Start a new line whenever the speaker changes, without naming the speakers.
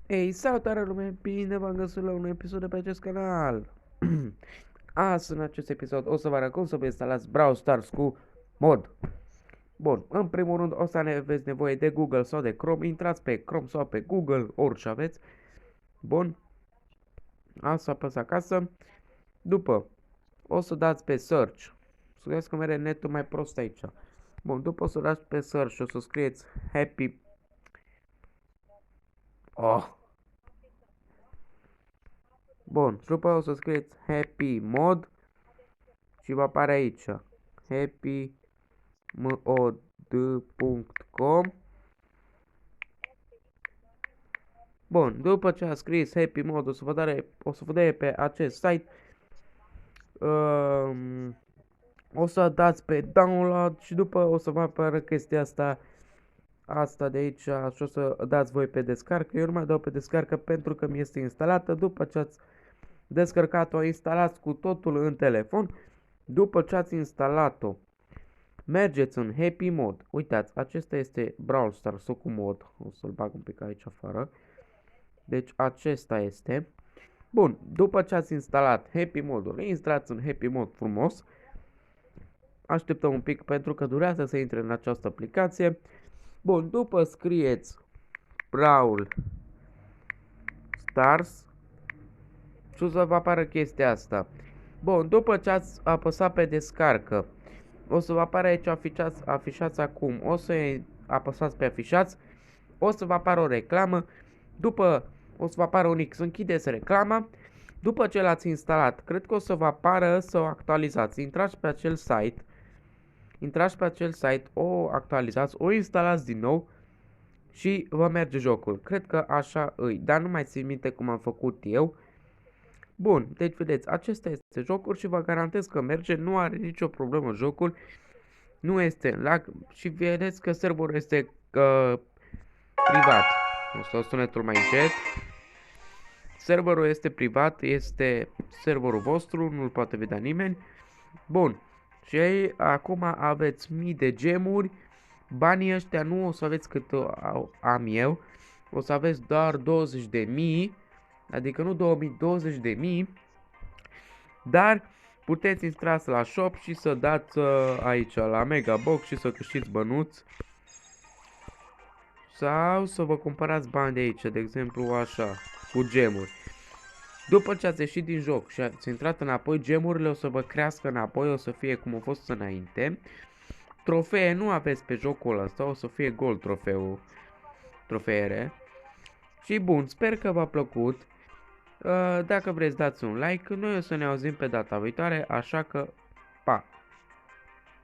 Ei, salutare lume, bine v-am găsit la un episod de pe acest canal. Astăzi, în acest episod, o să vă arăt cum să vă instalați Brawl Stars cu mod. Bun, în primul rând o să aveți nevoie de Google sau de Chrome. Intrați pe Chrome sau pe Google, orice aveți. Bun, asta apăsați acasă. După, o să dați pe search. Scuzați că mere netul mai prost aici. Bun, după o să dați pe search și o să scrieți Happy... Oh! Bun, și după o să scrieți Happy Mod și va apare aici happymod.com. Bun, după ce a scris Happy Mod o să vă dea pe acest site. O să dați pe download și după o să vă apară chestia asta de aici și o să dați voi pe descarcă. Eu nu mai dau pe descarcă pentru că mi este instalată. După ce ați descărcat-o, instalați cu totul în telefon. După ce ați instalat-o, mergeți în Happy Mod. Uitați, acesta este Brawl Stars cu mod. O să-l bag un pic aici afară. Deci acesta este. Bun, după ce ați instalat Happy Modul, intrați în Happy Mod frumos. Așteptăm un pic pentru că durează să intre în această aplicație. Bun, după scrieți Brawl Stars și o să vă apară chestia asta. Bun, după ce ați apăsat pe descarcă, o să vă apară aici afișați acum. O să apăsați pe afișați, o să vă apară o reclamă. După o să vă apară un X, închideți reclama. După ce l-ați instalat, cred că o să vă apară să o actualizați. Intrați pe acel site, o actualizați, o instalați din nou și vă merge jocul. Cred că așa îi, dar nu mai țin minte cum am făcut eu. Bun, deci vedeți, acesta este jocul și vă garantez că merge, nu are nicio problemă jocul. Nu este lag și vedeți că serverul este privat. O să sunetul mai încet. Serverul este privat, este serverul vostru, nu-l poate vedea nimeni. Bun, și acum aveți mii de gemuri. Banii ăștia nu o să aveți cât am eu. O să aveți doar 20.000, adică nu 2000, 20.000. Dar puteți intra la shop și să dați aici la Megabox și să câștiți bănuți. Sau să vă cumpărați bani de aici, de exemplu așa, cu gemuri. După ce ați ieșit din joc și ați intrat înapoi, gemurile o să vă crească înapoi, o să fie cum a fost înainte. Trofee nu aveți pe jocul ăsta, o să fie gold trofeere. Și bun, sper că v-a plăcut. Dacă vreți dați un like, noi o să ne auzim pe data viitoare, așa că pa!